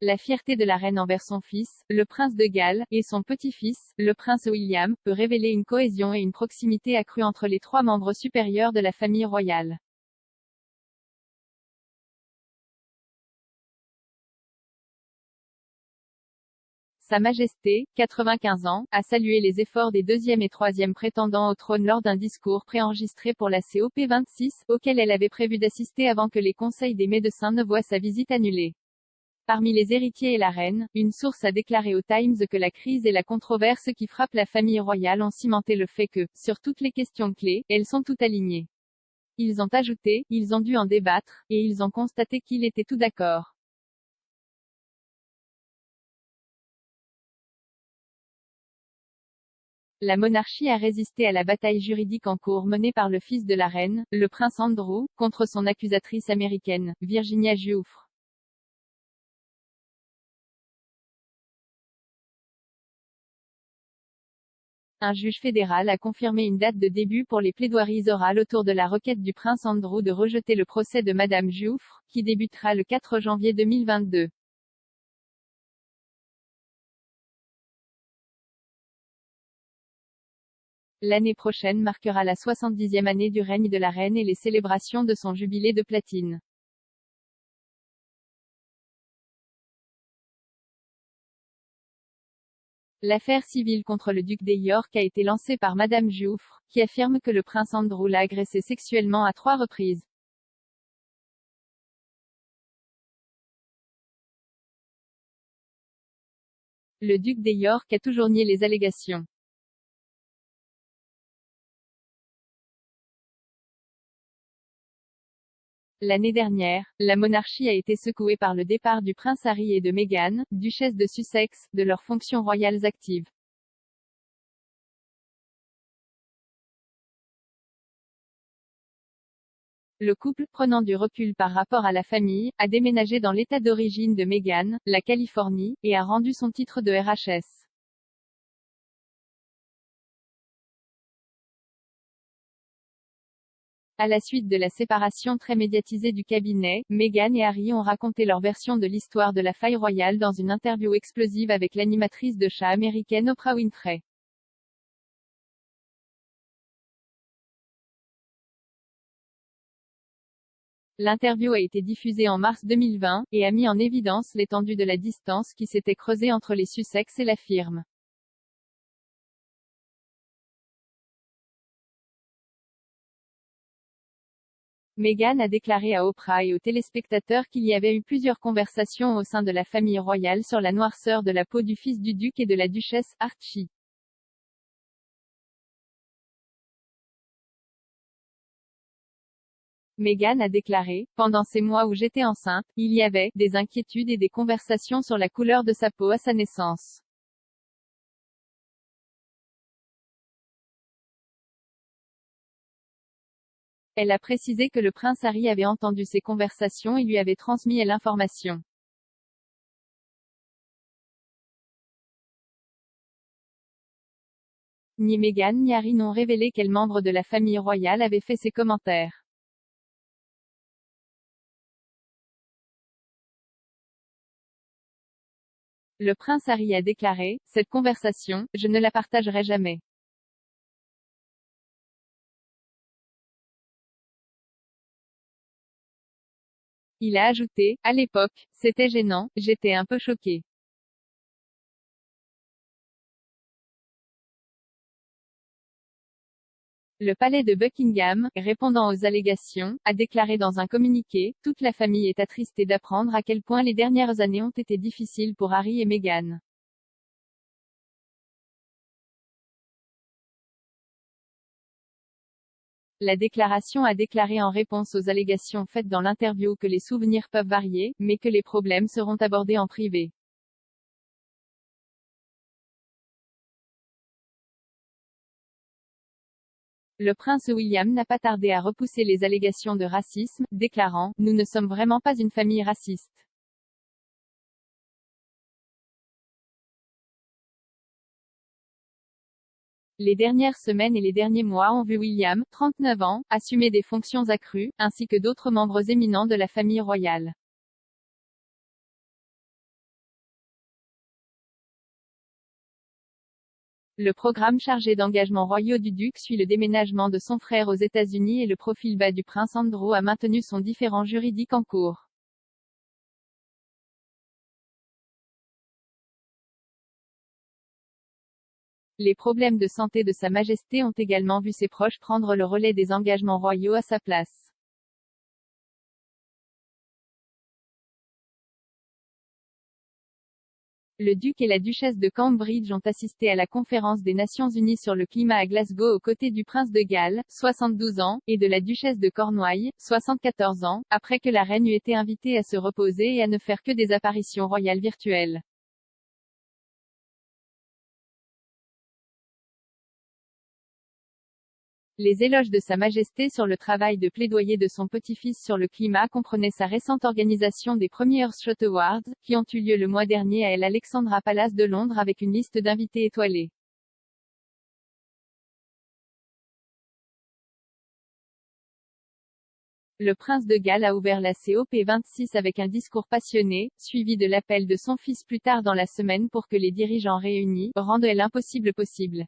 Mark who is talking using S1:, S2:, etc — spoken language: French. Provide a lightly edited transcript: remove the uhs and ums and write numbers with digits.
S1: La fierté de la reine envers son fils, le prince de Galles, et son petit-fils, le prince William, peut révéler une cohésion et une proximité accrue entre les trois membres supérieurs de la famille royale. Sa Majesté, 95 ans, a salué les efforts des deuxième et troisième prétendants au trône lors d'un discours préenregistré pour la COP26, auquel elle avait prévu d'assister avant que les conseils des médecins ne voient sa visite annulée. Parmi les héritiers et la reine, une source a déclaré au Times que la crise et la controverse qui frappent la famille royale ont cimenté le fait que, sur toutes les questions clés, elles sont toutes alignées. Ils ont ajouté, ils ont dû en débattre, et ils ont constaté qu'ils étaient tous d'accord. La monarchie a résisté à la bataille juridique en cours menée par le fils de la reine, le prince Andrew, contre son accusatrice américaine, Virginia Giuffre. Un juge fédéral a confirmé une date de début pour les plaidoiries orales autour de la requête du prince Andrew de rejeter le procès de Madame Giuffre, qui débutera le 4 janvier 2022. L'année prochaine marquera la 70e année du règne de la reine et les célébrations de son jubilé de platine. L'affaire civile contre le duc de York a été lancée par Madame Giuffre, qui affirme que le prince Andrew l'a agressé sexuellement à 3 reprises. Le duc de York a toujours nié les allégations. L'année dernière, la monarchie a été secouée par le départ du prince Harry et de Meghan, duchesse de Sussex, de leurs fonctions royales actives. Le couple, prenant du recul par rapport à la famille, a déménagé dans l'état d'origine de Meghan, la Californie, et a rendu son titre de RHS. À la suite de la séparation très médiatisée du cabinet, Meghan et Harry ont raconté leur version de l'histoire de la faille royale dans une interview explosive avec l'animatrice de chat américaine Oprah Winfrey. L'interview a été diffusée en mars 2020, et a mis en évidence l'étendue de la distance qui s'était creusée entre les Sussex et la firme. Meghan a déclaré à Oprah et aux téléspectateurs qu'il y avait eu plusieurs conversations au sein de la famille royale sur la noirceur de la peau du fils du duc et de la duchesse, Archie. Meghan a déclaré, pendant ces mois où j'étais enceinte, il y avait des inquiétudes et des conversations sur la couleur de sa peau à sa naissance. Elle a précisé que le prince Harry avait entendu ces conversations et lui avait transmis l'information. Ni Meghan ni Harry n'ont révélé quel membre de la famille royale avait fait ces commentaires. Le prince Harry a déclaré, cette conversation, je ne la partagerai jamais. Il a ajouté, à l'époque, c'était gênant, j'étais un peu choqué. Le palais de Buckingham, répondant aux allégations, a déclaré dans un communiqué, toute la famille est attristée d'apprendre à quel point les dernières années ont été difficiles pour Harry et Meghan. La déclaration a déclaré en réponse aux allégations faites dans l'interview que les souvenirs peuvent varier, mais que les problèmes seront abordés en privé. Le prince William n'a pas tardé à repousser les allégations de racisme, déclarant, nous ne sommes vraiment pas une famille raciste. Les dernières semaines et les derniers mois ont vu William, 39 ans, assumer des fonctions accrues, ainsi que d'autres membres éminents de la famille royale. Le programme chargé d'engagements royaux du duc suit le déménagement de son frère aux États-Unis et le profil bas du prince Andrew a maintenu son différend juridique en cours. Les problèmes de santé de Sa Majesté ont également vu ses proches prendre le relais des engagements royaux à sa place. Le duc et la duchesse de Cambridge ont assisté à la conférence des Nations Unies sur le climat à Glasgow aux côtés du prince de Galles, 72 ans, et de la duchesse de Cornouailles, 74 ans, après que la reine eut été invitée à se reposer et à ne faire que des apparitions royales virtuelles. Les éloges de Sa Majesté sur le travail de plaidoyer de son petit-fils sur le climat comprenaient sa récente organisation des premiers Earthshot Awards, qui ont eu lieu le mois dernier à l'Alexandra Palace de Londres avec une liste d'invités étoilés. Le prince de Galles a ouvert la COP26 avec un discours passionné, suivi de l'appel de son fils plus tard dans la semaine pour que les dirigeants réunis rendent l'impossible possible.